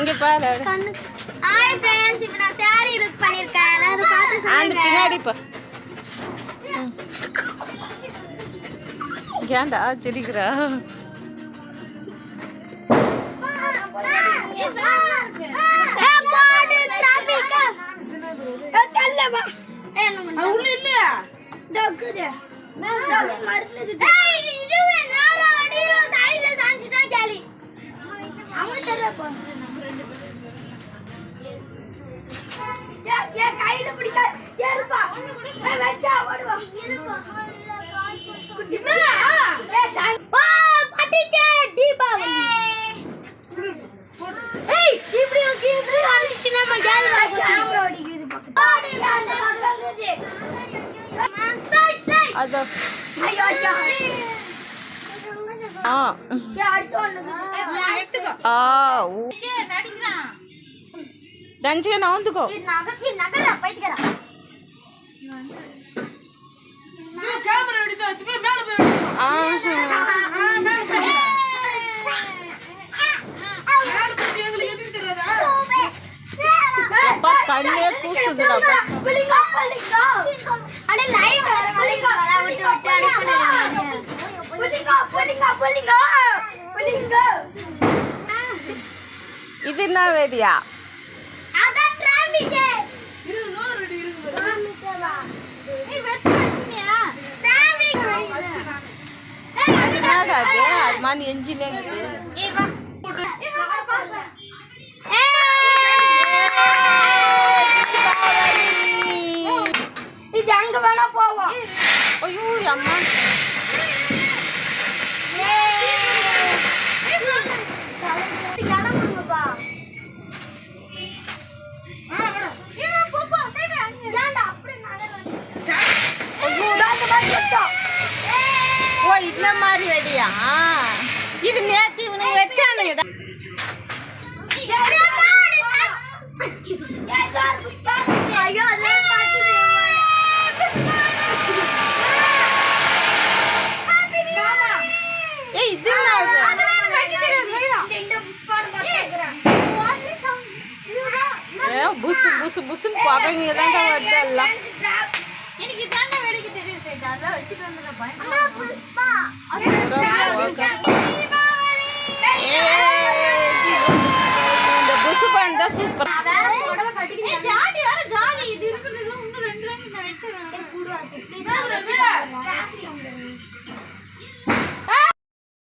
இங்க பாரு. Hi friends, இப்போ நான் சாரி யூஸ் பண்ணிருக்கேன். அத பார்த்து சொல்லுங்க. அந்த பின்னாடி போ. ஏன்டா சிரிக்கிறா? உள்ள இல்ல டக்குது நான் மறந்துது. ஏய் இது வேணாடா அடியில சைடுல சாஞ்சிட்டா கேலி அவன்டல போ. நம்ம ரெண்டு பேரும் ஏ கையில பிடிக்க ஏறுப்பா வெச்சா ஓடுவா இருப்பா ஏ சாய் வா பட்டிச்சே தீபாவளி. ஏய் இப்படி வந்துச்சு நம்ம கேலி கேமரா ஓடிக்குது பக்கத்துல அந்த பக்கத்துல அது ஐயோ ஐயோ அடுத்து எடுத்துக்கோ. நடிக்கிறான் தஞ்சிக நவுந்துக்கோ. நகரா பைத்தியக்காரா கேமரா எடுத்து வந்து மேல போய் கண்ணே கூசுதுடா. இது என்ன வேடியா? அது மாதிரி எஞ்சினே இது அங்க வேணா போவோம். ஐயோ அம்மா ஓ இந்த மாதிரி வெடியா? இது நேத்து இவனுக்கு வச்சானுங்கடா. ஏய் இது புசு புசு புசுன்னு பகைங்க தான்டா வச்செல்லாம். எனக்கு இதாண்டா வெடிக்க தெரியும். அதெல்லாம் வச்சுட்டு வந்தா பயமா. இந்த புசு பண்ணா சூப்பர். ஜாடி வர காடி இது இருக்குன்னு இன்னும் 2 நான் வெச்சிரேன். கூடுவா ப்ளீஸ்.